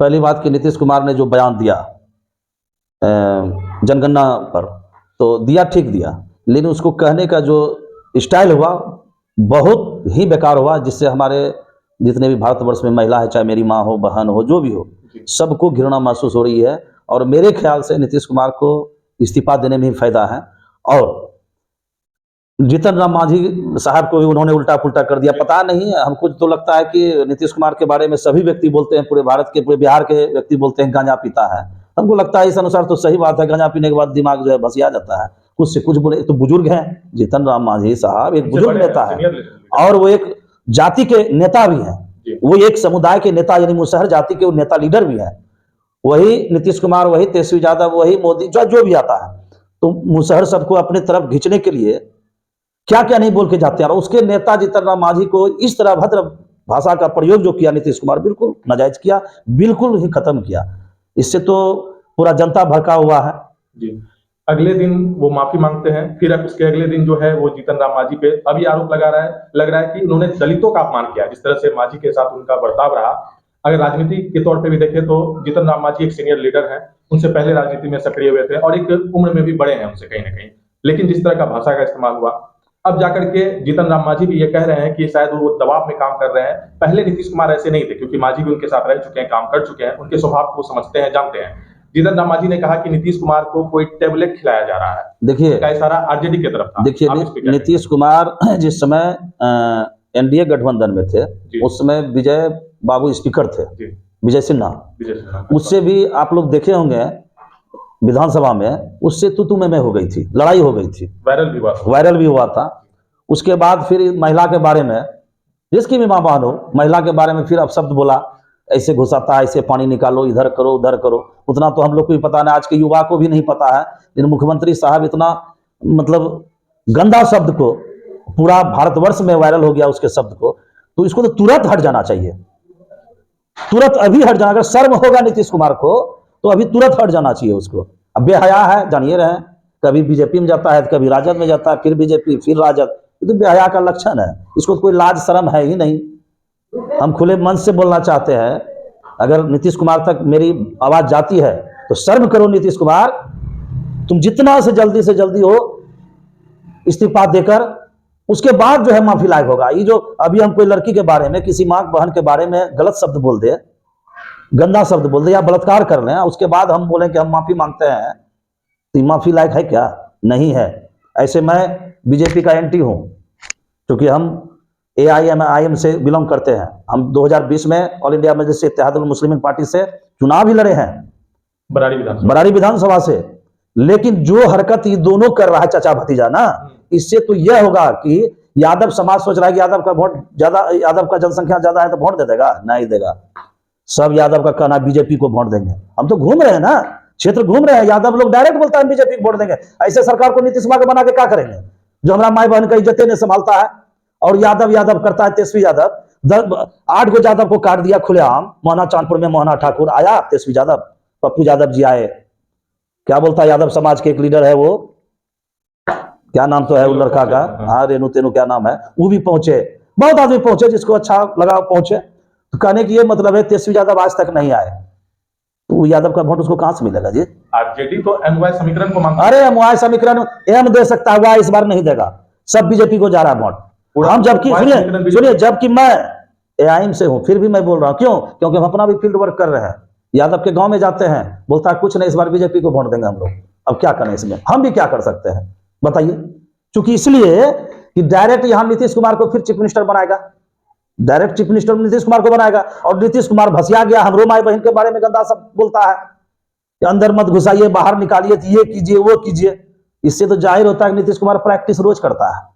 पहली बात कि नीतीश कुमार ने जो बयान दिया जनगणना पर, तो दिया, ठीक दिया, लेकिन उसको कहने का जो स्टाइल हुआ बहुत ही बेकार हुआ, जिससे हमारे जितने भी भारतवर्ष में महिला है, चाहे मेरी माँ हो, बहन हो, जो भी हो, सबको घृणा महसूस हो रही है। और मेरे ख्याल से नीतीश कुमार को इस्तीफा देने में ही फायदा है। और जीतन राम मांझी साहब को भी उन्होंने उल्टा पुल्टा कर दिया। पता नहीं, हमको तो लगता है कि नीतीश कुमार के बारे में सभी व्यक्ति बोलते हैं, पूरे भारत के, पूरे बिहार के व्यक्ति बोलते हैं गांजा पीता है। हमको लगता है इस अनुसार तो सही बात है, गांजा पीने के बाद दिमाग जो है भसिया जाता है, कुछ से कुछ बोले। तो बुजुर्ग हैं जीतन राम मांझी साहब, एक बुजुर्ग नेता है और वो एक जाति के नेता भी हैं, वो एक समुदाय के नेता यानी मुसहर जाति के नेता लीडर भी हैं। वही नीतीश कुमार, वही तेजस्वी यादव, वही मोदी, जो भी आता है, तो मुसहर सबको अपने तरफ खींचने के लिए क्या क्या नहीं बोल के जाते हैं। और उसके नेता जीतन राम मांझी को इस तरह भद्र भाषा का प्रयोग जो किया नीतीश कुमार, बिल्कुल नाजायज किया, बिल्कुल ही खत्म किया। इससे तो पूरा जनता भड़का हुआ है जी। अगले दिन वो माफी मांगते हैं, फिर उसके अगले दिन जो है वो जीतन राम मांझी पे अभी आरोप लग रहा है कि उन्होंने दलितों का अपमान किया। जिस तरह से मांझी के साथ उनका बर्ताव रहा, अगर राजनीति के तौर पे भी देखें तो जीतन राम मांझी एक सीनियर लीडर हैं, उनसे पहले राजनीति में सक्रिय हुए थे और एक उम्र में भी बड़े हैं उनसे कहीं ना कहीं। लेकिन जिस तरह का भाषा का इस्तेमाल हुआ, अब जाकर के जीतन राम मांझी भी ये कह रहे हैं कि शायद वो दबाव में काम कर रहे हैं। पहले नीतीश कुमार ऐसे नहीं थे, क्योंकि मांझी भी उनके साथ रह चुके हैं, काम कर चुके हैं, उनके स्वभाव को समझते हैं, जानते हैं। जीतन राम मांझी ने कहा कि नीतीश कुमार को कोई टेबलेट खिलाया जा रहा है। देखिए, का इशारा आरजेडी की तरफ था। देखिए, नीतीश कुमार जिस समय एनडीए गठबंधन में थे, उस समय विजय बाबू स्पीकर थे, विजय सिन्हा। उससे भी आप लोग देखे होंगे विधानसभा में, उससे तू में हो गई थी, लड़ाई हो गई थी, वायरल भी हुआ था। उसके बाद फिर महिला के बारे में, जिसकी भी माँ बहन हो, महिला के बारे में फिर अपशब्द बोला, ऐसे घुसाता है, ऐसे पानी निकालो, इधर करो, उधर करो। उतना तो हम लोग को भी पता नहीं, आज के युवा को भी नहीं पता है। लेकिन मुख्यमंत्री साहब इतना मतलब गंदा शब्द को पूरा भारतवर्ष में वायरल हो गया, उसके शब्द को, तो इसको तो तुरंत हट जाना चाहिए, तुरंत अभी हट जाना। अगर शर्म होगा नीतीश कुमार को तो अभी तुरंत हट जाना चाहिए उसको। अब बेहया है, जानिए रहे, कभी बीजेपी में जाता है, कभी राजद में जाता है, फिर बीजेपी, फिर राजद। ये तो बेहया का लक्षण है, इसको कोई लाज शर्म है ही नहीं। हम खुले मन से बोलना चाहते हैं, अगर नीतीश कुमार तक मेरी आवाज जाती है तो शर्म करो नीतीश कुमार, तुम जितना से जल्दी हो इस्तीफा देकर, उसके बाद जो है माफी लायक होगा। ये जो अभी हम कोई लड़की के बारे में, किसी माँ बहन के बारे में गलत शब्द बोल दे, गंदा शब्द बोल दे या बलात्कार कर लें, उसके बाद हम बोलें कि हम माफी मांगते हैं, तो ये माफी लायक है क्या? नहीं है। ऐसे मैं बीजेपी का एंटी हूं, क्योंकि हम AIM से बिलोंग करते हैं। हम 2020 में ऑल इंडिया मजलिस इत्तेहादुल मुस्लिमीन पार्टी से चुनाव भी लड़े हैं, बरारी विधानसभा से। लेकिन जो हरकत ये दोनों कर रहा है चाचा भतीजा ना, इससे तो यह होगा कि यादव समाज सोच रहा है कि यादव का वोट ज्यादा, यादव का जनसंख्या ज्यादा है तो वोट दे देगा, नहीं देगा। सब यादव का कहना बीजेपी को वोट देंगे। हम तो घूम रहे हैं ना, क्षेत्र घूम रहे हैं, यादव लोग डायरेक्ट बोलता है बीजेपी को वोट देंगे। ऐसे सरकार को नीतीश कुमार को बना के क्या करेंगे, जो हमारा माई बहन का इज्जतें नहीं संभालता है और यादव करता है। तेजस्वी यादव 8 गो यादव को काट दिया खुलेआम। मोहना चांदपुर में मोहना ठाकुर आया, तेजस्वी यादव, पप्पू यादव जी आए, क्या बोलता है, यादव समाज के एक लीडर है, वो क्या नाम तो है वो लड़का का, हाँ रेनू तेनू क्या नाम है, वो भी पहुंचे, बहुत आदमी पहुंचे, जिसको अच्छा लगा पहुंचे। तो कहने की ये मतलब है तेजस्वी यादव आज तक नहीं आए, तो यादव का वोट उसको कहां से मिलेगा जी? आरजेडी तो एमवाई समीकरण को मांगता है। अरे एमवाई समीकरण एम दे सकता है, इस बार नहीं देगा, सब बीजेपी को जा रहा है वोट। हम जबकि सुनिए, जबकि मैं AIM से हूं, फिर भी मैं बोल रहा हूं, क्यों? क्योंकि हम अपना भी फील्ड वर्क कर रहे हैं। यादव के गांव में जाते हैं, बोलता है कुछ नहीं, इस बार बीजेपी को वोट देंगे हम लोग। अब क्या करें इसमें, हम भी क्या कर सकते हैं बताइए? क्योंकि इसलिए कि डायरेक्ट यहां नीतीश कुमार को फिर चीफ मिनिस्टर बनाएगा, direct chief minister Nitish Kumar को बनाएगा। और नीतीश कुमार भसिया गया, हमरो माई बहन के बारे में गंदा सब बोलता है कि अंदर मत घुसाइए, बाहर निकालिए, ये कीजिए, वो कीजिए। इससे तो जाहिर होता है कि नीतीश कुमार प्रैक्टिस रोज करता है,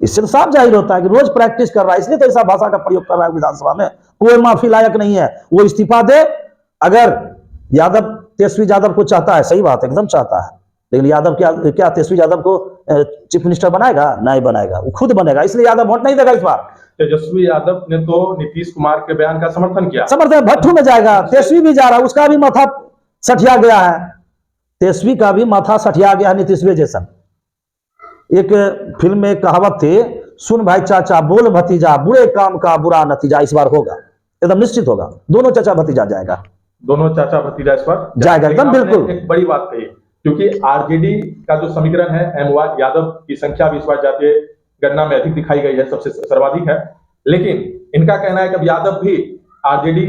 इससे तो साफ जाहिर होता है कि रोज प्रैक्टिस कर रहा है, इसलिए तो ऐसा भाषा का प्रयोग कर रहा है विधानसभा में। कोई माफी लायक नहीं है, वो इस्तीफा दे। अगर यादव तेजस्वी यादव को चाहता है, सही बात, एकदम चाहता है, लेकिन यादव क्या तेजस्वी यादव को चीफ मिनिस्टर बनाएगा? नहीं बनाएगा, वो खुद बनेगा। इसलिए यादव वोट नहीं देगा इस बार। तेजस्वी यादव ने तो नीतीश कुमार के बयान का समर्थन किया, भट्टू में जाएगा, तेजस्वी भी जा रहा है, उसका भी माथा सठिया गया है, तेजस्वी का भी माथा सठिया गया है नीतीश जैसा। एक फिल्म में कहावत थी, सुन भाई चाचा बोल भतीजा, बुरे काम का बुरा नतीजा इस बार होगा। एकदम निश्चित होगा, दोनों चाचा भतीजा जाएगा, दोनों चाचा भतीजा इस पर जाएगा एकदम आपने बिल्कुल। एक बड़ी बात कही, क्योंकि आरजेडी का जो समीकरण है, एमवाय यादव की संख्या भी इस बार जातीय गणना में अधिक दिखाई गई है, सबसे सर्वाधिक है, लेकिन इनका कहना है कि अब यादव भी आरजेडी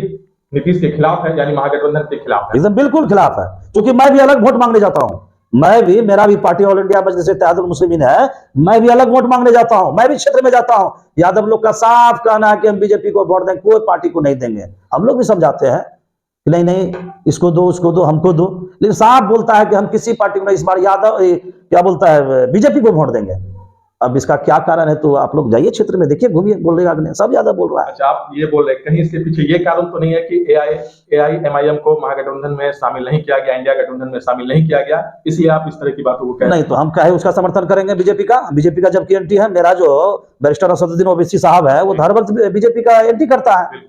नीतीश के खिलाफ है, यानी महागठबंधन के खिलाफ है। एकदम बिल्कुल खिलाफ है, क्योंकि मैं भी अलग वोट मांगने जाता हूं, मैं भी, मेरा भी पार्टी ऑल इंडिया मजलिस इत्तेहादुल मुस्लिमीन है, मैं भी अलग वोट मांगने जाता हूं, मैं भी क्षेत्र में जाता हूं। यादव लोग का साफ कहना है कि हम बीजेपी को वोट देंगे, कोई पार्टी को नहीं देंगे। हम लोग भी समझाते हैं कि नहीं नहीं, इसको दो, उसको दो, हमको दो, लेकिन साफ बोलता है कि हम किसी पार्टी को नहीं, इस बार यादव क्या बोलता है, बीजेपी को वोट देंगे। अब इसका क्या कारण है तो आप लोग जाइए क्षेत्र में, देखिए, घूमिए, बोलेगा कि नहीं, सब यादव बोल रहा है। अच्छा, आप ये बोल रहे हैं कहीं इसके पीछे ये कारण तो नहीं है कि एआईएमआईएम को महागठबंधन में शामिल नहीं किया गया, इंडिया गठबंधन में शामिल नहीं किया गया, इसलिए आप इस तरह की बातों को कह रहे हैं? नहीं तो हम कहे उसका समर्थन करेंगे, बीजेपी का जबकि एंटी है। मेरा जो बैरिस्टर असदुद्दीन ओवैसी साहब है, वो हर वक्त बीजेपी का एंटी करता है,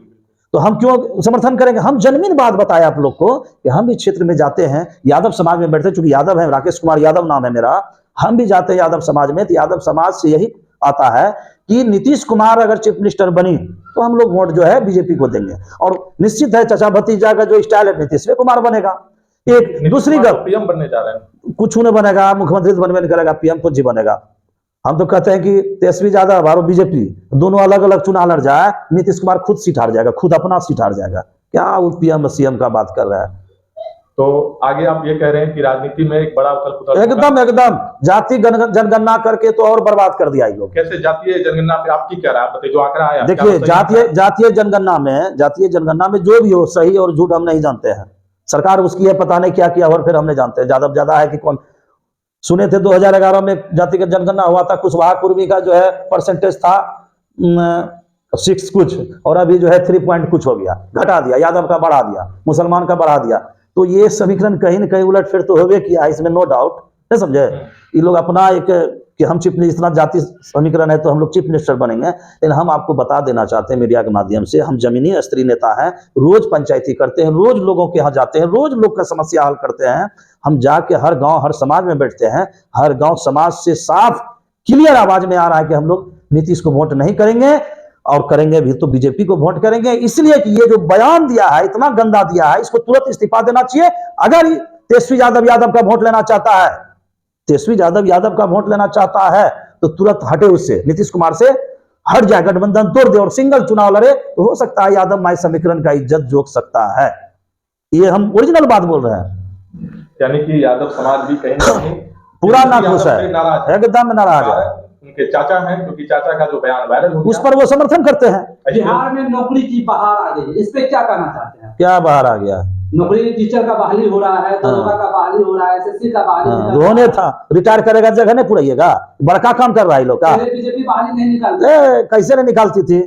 तो हम क्यों समर्थन करेंगे। हम जन्मीन बात बताया आप लोग को कि हम इस क्षेत्र में जाते हैं, यादव समाज में बैठते, चूंकि यादव है, राकेश कुमार यादव नाम है मेरा, हम भी जाते हैं यादव समाज में, तो यादव समाज से यही आता है कि नीतीश कुमार अगर चीफ मिनिस्टर बनी तो हम लोग वोट जो है बीजेपी को देंगे, और निश्चित है चाचा भतीजा का जो स्टाइल है, नीतीश कुमार बनेगा। एक दूसरी गप, पीएम बनने जा रहे हैं, कुछ नहीं बनेगा, मुख्यमंत्री तो बनबे नहीं करेगा, पीएम खुद जी बनेगा। हम तो कहते हैं कि तेजस्वी यादव और बीजेपी दोनों अलग अलग चुनाव लड़ जाए, नीतीश कुमार खुद सीट हार जाएगा, खुद अपना सीट हार जाएगा। क्या वो पीएम सीएम का बात कर रहा है। तो आगे आप ये कह रहे हैं कि राजनीति में एक बड़ा उथल पुथल, एकदम जाति जनगणना करके तो और बर्बाद कर दिया ये लोग। कैसे जातीय जनगणना पे आपकी क्या राय बताइए, जो आंकड़ा आया? देखिए, जातीय जनगणना में जो भी हो, सही और झूठ हम नहीं जानते हैं, सरकार उसकी है, पता नहीं क्या किया, और फिर हमने जानते हैं ज्यादा है कि कौन। सुने थे 2011 में जातिगत जनगणना हुआ था, कुशवाहा कुर्मी का जो है परसेंटेज था 6 कुछ, और अभी जो है 3 पॉइंट कुछ हो गया, घटा दिया, यादव का बढ़ा दिया, मुसलमान का बढ़ा दिया। तो ये समीकरण कहीं न कहीं उलट फिर तो होवे किया, इसमें नो डाउट, नहीं समझे। ये लोग अपना एक कि हम चीफ मिनिस्टर, इतना जाति समीकरण है तो हम लोग चीफ मिनिस्टर बनेंगे, लेकिन हम आपको बता देना चाहते हैं मीडिया के माध्यम से, हम जमीनी स्तरीय नेता हैं, रोज पंचायती करते हैं, रोज लोगों के यहाँ जाते हैं, रोज लोग का समस्या हल करते हैं। हम जाके हर गांव हर समाज में बैठते हैं, हर गांव समाज से साफ क्लियर आवाज में आ रहा है कि हम लोग नीतीश को वोट नहीं करेंगे, और करेंगे भी तो बीजेपी को वोट करेंगे। इसलिए कि ये जो बयान दिया है, इतना गंदा दिया है, इसको तुरंत इस्तीफा देना चाहिए। अगर तेजस्वी यादव का वोट लेना चाहता है, तेजस्वी यादव का वोट लेना चाहता है तो तुरंत हटे, उससे नीतीश कुमार से हट जाए, गठबंधन तोड़ दे और सिंगल चुनाव लड़े, तो हो सकता है यादव माई समीकरण का इज्जत जोक सकता है। ये हम ओरिजिनल बात बोल रहे हैं। यानी कि यादव समाज भी कहीं ना कहीं पूरा नाखुश है, एकदम नाराज है। उनके चाचा हैं, क्योंकि चाचा का जो बयान वायरल हो गया, उस पर वो समर्थन करते हैं। बिहार में नौकरी की बहार आ गई, इस पे क्या कहना चाहते हैं? क्या बहार आ गया? नौकरी, टीचर का बहाली हो रहा है, दरोगा का बहाली हो रहा है, एसएससी का बहाली होने था, रिटायर करेगा जगह नहीं पुराइएगा, बड़का काम कर रहा है लोग का। बीजेपी बहाली नहीं निकालती, कैसे नहीं निकालती थी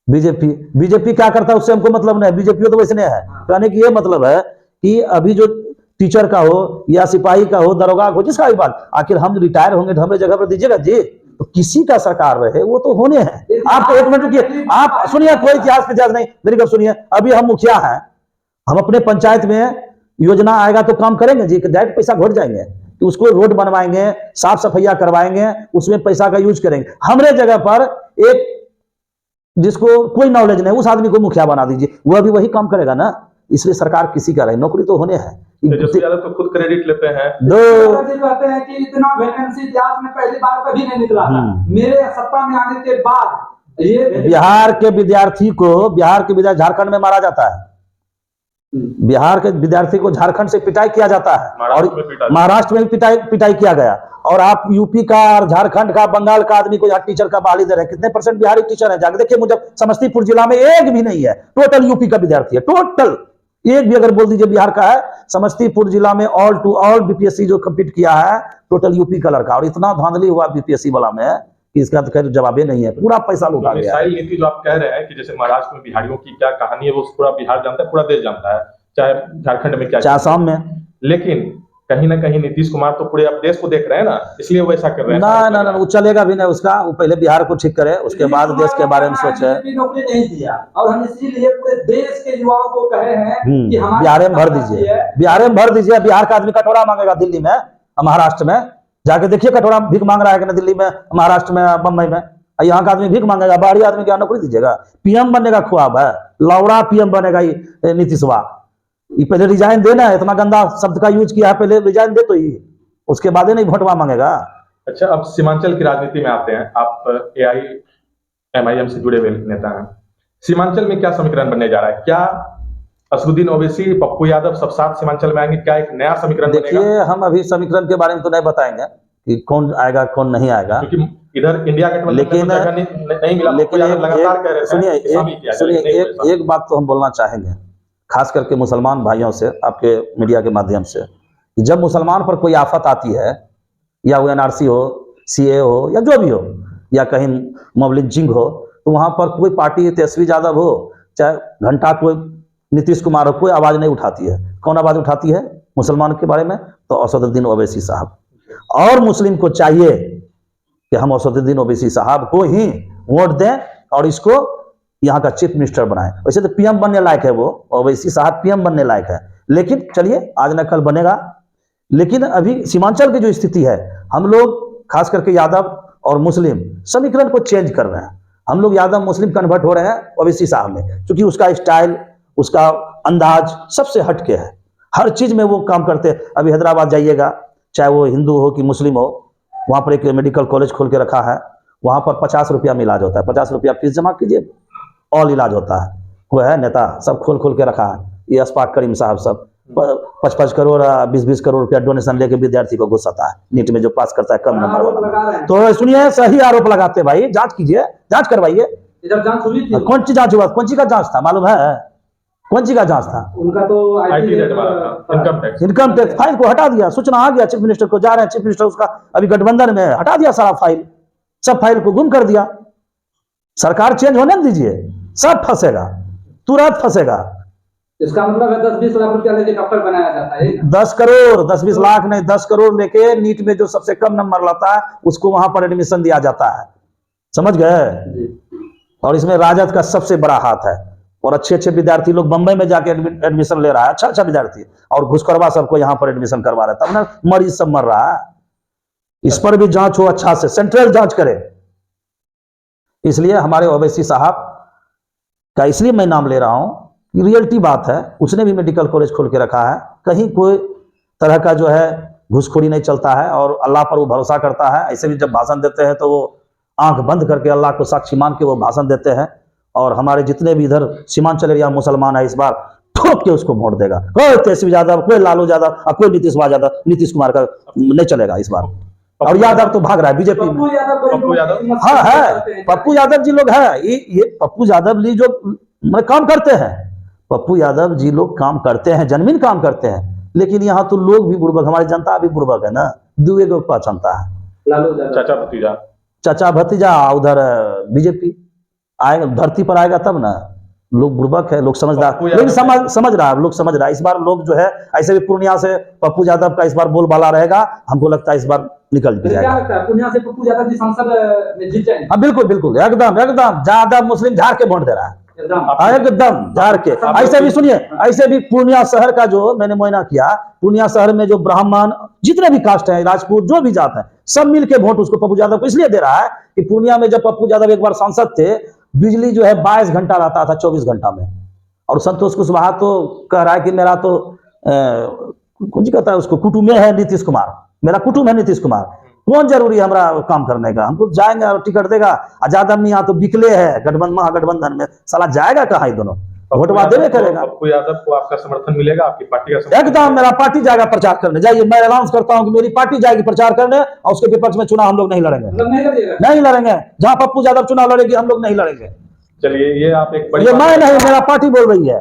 बीजेपी क्या करता है उससे हमको मतलब नहीं, बीजेपी तो वैसे नहीं है। कहने की ये मतलब है कि अभी जो टीचर का हो या सिपाही का हो, दरोगा हो, जिसका भी बात, आखिर हम रिटायर होंगे तो हमें जगह पर दीजिएगा जी। तो किसी का सरकार रहे वो तो होने हैं। आप एक मिनट रुकिए, आप सुनिए, कोई इतिहास नहीं, मेरी बात सुनिए। अभी हम मुखिया हैं, हम अपने पंचायत में योजना आएगा तो काम करेंगे जी, डायरेक्ट पैसा घोट जाएंगे कि उसको रोड बनवाएंगे, साफ सफाइया करवाएंगे, उसमें पैसा का यूज करेंगे। हमारे जगह पर एक जिसको कोई नॉलेज नहीं, उस आदमी को मुखिया बना दीजिए, वो अभी वही काम करेगा ना। इसलिए सरकार किसी का रहे, नौकरी तो होने हैं। तेजस्वी यादव तो खुद क्रेडिट लेते हैं, कहते हैं कि इतना वैकेंसी इतिहास में पहली बार कभी नहीं निकला था, मेरे सत्ता में आने के बाद ये बिहार के विद्यार्थी झारखंड में मारा जाता है, बिहार के विद्यार्थी को झारखंड से पिटाई किया जाता है, और महाराष्ट्र में भी पिटाई किया गया। और आप यूपी का और झारखंड का, बंगाल का आदमी को यहाँ टीचर का बहाली दे रहे हैं। कितने % बिहारी टीचर है जाके देखिए। मुझे समस्तीपुर जिला में एक भी नहीं है, टोटल यूपी का विद्यार्थी है, टोटल एक भी अगर बोल दीजिए बिहार का है। समस्तीपुर जिला में ऑल टू ऑल बीपीएससी जो कंप्लीट किया है टोटल यूपी का लड़का, और इतना धांधली हुआ बीपीएससी वाला में कि इसका तो खैर जवाब नहीं है, पूरा पैसा लुटा गया। मिसाइल नीति जो आप कह रहे हैं कि जैसे महाराष्ट्र में बिहारियों की क्या कहानी है, वो पूरा बिहार जानता है, पूरा देश जानता है, चाहे झारखंड में क्या, चाहे आसाम में। लेकिन कहीं ना कहीं नीतीश कुमार तो पूरे अब देश को देख रहे हैं ना, इसलिए वो ऐसा कर रहे हैं। ना वो चलेगा भी नहीं उसका, वो पहले बिहार को ठीक करे, उसके बाद देश के बारे में सोचे। नौकरी नहीं दिया, और हम इसीलिए पूरे देश के युवाओं को कहे हैं कि हमारे बिहार में भर दीजिए, बिहार में भर दीजिए। बिहार का आदमी कटोरा मांगेगा दिल्ली में, महाराष्ट्र में जाके देखिए, कटोरा भीख मांग रहा है कि ना दिल्ली में, महाराष्ट्र में, बम्बई में। यहाँ का आदमी भीख मांगेगा, बाहरी आदमी क्या नौकरी दीजिएगा? पीएम बनने का ख्वाब है, लौड़ा पीएम बनेगा ये नीतीशवा। ये पहले रिजाइन देना है, इतना गंदा शब्द का यूज किया है, पहले रिजाइन दे तो ही, उसके बाद ही नहीं वोटवा मांगेगा। अच्छा, अब सीमांचल की राजनीति में आते हैं। आप AIMIM से जुड़े हुए नेता हैं। सीमांचल में क्या समीकरण बनने जा रहा है? क्या असदुद्दीन ओवैसी, पप्पू यादव सब साथ सीमांचल में आएंगे? क्या एक नया समीकरण बनेगा? देखिए, हम अभी समीकरण के बारे में तो नहीं बताएंगे कि कौन आएगा कौन नहीं आएगा, क्योंकि इधर इंडिया गठबंधन लेकिन नहीं मिला। लेकिन लगातार कह रहे थे सुनिए, एक बात तो हम बोलना चाहेंगे, खास करके मुसलमान भाइयों से, आपके मीडिया के माध्यम से, कि जब मुसलमान पर कोई आफत आती है, या वो NRC हो, CA हो, या जो भी हो, या कहीं मॉब लिंचिंग हो, तो वहां पर कोई पार्टी, तेजस्वी यादव हो चाहे घंटा कोई नीतीश कुमार हो, कोई आवाज नहीं उठाती है। कौन आवाज उठाती है मुसलमान के बारे में? तो असदुद्दीन ओवैसी साहब। और मुस्लिम को चाहिए कि हम असदुद्दीन ओवैसी साहब को ही वोट दें और इसको यहाँ का चीफ मिनिस्टर बनाएं। वैसे तो PM बनने लायक है वो, ओवैसी साहब PM बनने लायक है, लेकिन चलिए आज न कल बनेगा। लेकिन अभी सीमांचल की जो स्थिति है, हम लोग खास करके यादव और मुस्लिम समीकरण को चेंज कर रहे हैं। हम लोग यादव मुस्लिम कन्वर्ट हो रहे हैं ओवैसी साहब में, क्योंकि उसका स्टाइल, उसका अंदाज सबसे हटके है, हर चीज में वो काम करते हैं। अभी हैदराबाद जाइएगा, चाहे वो हिंदू हो कि मुस्लिम हो, वहां पर एक मेडिकल कॉलेज खोल के रखा है, वहां पर 50 रुपया में इलाज होता है। 50 रुपया फीस जमा कीजिए, ऑल इलाज होता है। वो है नेता, सब खोल के रखा है। ये अशफाक करीम साहब सब 55 करोड़ 20-20 करोड़ रुपया डोनेशन लेके विद्यार्थी को घुसाता है, नीट में जो पास करता है कम नंबर वाला। तो सुनिए, सही आरोप लगाते भाई, जांच कीजिए, जांच करवाइए। इधर जांच हुई थी? कौन सी जांच हुआ? कौन सी का जांच था मालूम है? कौन सी का जांच था? उनका तो IT रेट वाला था, इनकम टैक्स फाइल को हटा दिया, सूचना आ गया चीफ मिनिस्टर को, जा रहे हैं चीफ मिनिस्टर, उसका अभी गठबंधन में हटा दिया सारा फाइल, सब फाइल को गुम कर दिया। सरकार चेंज होने दीजिए, सब फंसेगा, तुरंत फंसेगा। इसका मतलब है 10-20 लाख रुपया लेके डॉक्टर बनाया जाता है। 10 करोड़ 10-20 लाख नहीं, 10 करोड़ लेके नीट में जो सबसे कम नंबर लाता है उसको वहां पर एडमिशन दिया जाता है, समझ गए? और इसमें राजद का सबसे बड़ा हाथ है, और अच्छे विद्यार्थी लोग बंबई में जाके एडमिशन ले रहा है, अच्छा विद्यार्थी, और घुसखोरवा सबको यहाँ पर एडमिशन करवा रहा है, तब ना मरीज सब मर रहा है। इस पर भी जांच हो अच्छा से, सेंट्रल जांच करे। इसलिए हमारे ओवैसी साहब का इसलिए मैं नाम ले रहा हूं कि रियलिटी बात है, उसने भी मेडिकल कॉलेज खोल के रखा है, कहीं कोई तरह का जो है घुसखोरी नहीं चलता है, और अल्लाह पर वो भरोसा करता है। ऐसे भी जब भाषण देते हैं तो वो आंख बंद करके अल्लाह को साक्षी मान के वो भाषण देते हैं। और हमारे जितने भी इधर सीमांचल एरिया मुसलमान है, इस बार ठोक के उसको वोट देगा। कोई तेजस्वी यादव, कोई लालू यादव और कोई नीतीश कुमार का नहीं चलेगा इस बार। और यादव तो भाग रहा है बीजेपी में। पप्पू यादव हाँ है, पप्पू यादव जी लोग है, ये पप्पू यादव जी जो काम करते हैं, पप्पू यादव जी लोग काम करते हैं, जनमीन काम करते हैं। लेकिन यहाँ तो लोग भी बुड़बक, हमारी जनता भी बुड़बक है ना, दुए को पहचानता है। चाचा भतीजा उधर बीजेपी आएगा, धरती पर आएगा तब ना। लोग बुड़बक है, लोग समझदार, लेकिन समझ रहा है, लोग समझ रहा है। इस बार लोग जो है, ऐसे भी पूर्णिया से पप्पू यादव का इस बार बोलबाला रहेगा, हमको लगता है इस बार निकल भी जाएगा। क्या लगता है पूर्णिया से पप्पू यादव जी संसद में जीत जाएंगे? हाँ बिल्कुल, एकदम यादव मुस्लिम झाड़ के वोट दे रहा है, एकदम झाड़ के। ऐसे भी सुनिए, ऐसे भी पूर्णिया शहर का जो मैंने मुआयना किया, पूर्णिया शहर में जो ब्राह्मण जितने भी कास्ट है, राजपूत जो भी जात है, सब मिलके वोट उसको पप्पू यादव को इसलिए दे रहा है कि पूर्णिया में जब पप्पू यादव एक बार सांसद थे, बिजली जो है 22 घंटा रहता था 24 घंटा में। और संतोष कुशवाहा तो कह रहा है कि मेरा तो कौन जी कहता है उसको, कुटुंब है नीतीश कुमार, मेरा कुटुंब है नीतीश कुमार, कौन जरूरी है हमारा काम करने का, हमको जाएंगे और टिकट देगा। आजाद आदमी यहाँ तो बिकले है गठबंधन, महागठबंधन में, साला जाएगा कहाँ? दोनों वोटवा देवे करेगा। पप्पू यादव को आपका समर्थन मिलेगा, आपकी पार्टी का समर्थन? एकदम, मेरा पार्टी जाएगा प्रचार करने। जाइए, मैं अनाउंस करता हूं कि मेरी पार्टी जाएगी प्रचार करने, और उसके विपक्ष में चुनाव हम लोग नहीं लड़ेंगे, नहीं लड़ेंगे। जहां पप्पू यादव चुनाव लड़ेगी, हम लोग नहीं लड़ेंगे। चलिए, ये आप एक बड़ी, ये मैं नहीं, मेरा पार्टी बोल रही है,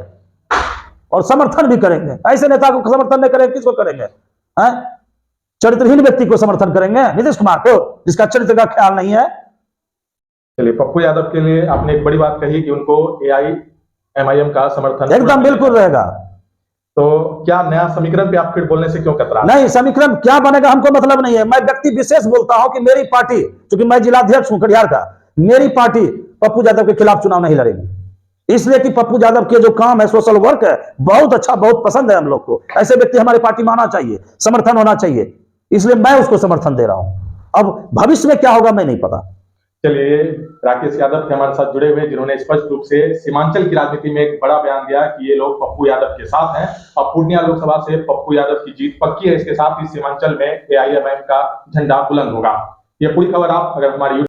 और समर्थन भी करेंगे। ऐसे नेता को समर्थन नहीं करेंगे, किसको करेंगे? चरित्रहीन व्यक्ति को समर्थन करेंगे, नीतीश कुमार को, जिसका चरित्र का ख्याल नहीं है। चलिए, पप्पू यादव के लिए आपने एक बड़ी बात कही कि उनको AIMIM का समर्थन एकदम बिल्कुल रहेगा। तो क्या नया समीकरण पे आप फिर बोलने से क्यों कतरा? नहीं, समीकरण क्या बनेगा हमको मतलब नहीं है। मैं व्यक्ति विशेष बोलता हूं कि मेरी पार्टी, क्योंकि मैं जिलाध्यक्ष हूं कटिहार का, मेरी पार्टी पप्पू यादव के खिलाफ चुनाव नहीं लड़ेगी। इसलिए कि पप्पू यादव के जो काम है, सोशल वर्क है, बहुत अच्छा, बहुत पसंद है हम लोग को। ऐसे व्यक्ति हमारी पार्टी में आना चाहिए, समर्थन होना चाहिए, इसलिए मैं उसको समर्थन दे रहा हूं। अब भविष्य में क्या होगा मैं नहीं पता। चलिए, राकेश यादव थे हमारे साथ जुड़े हुए, जिन्होंने स्पष्ट रूप से सीमांचल की राजनीति में एक बड़ा बयान दिया कि ये लोग पप्पू यादव के साथ हैं और पूर्णिया लोकसभा से पप्पू यादव की जीत पक्की है। इसके साथ ही सीमांचल में AIMIM का झंडा बुलंद होगा। ये पूरी खबर आप अगर हमारी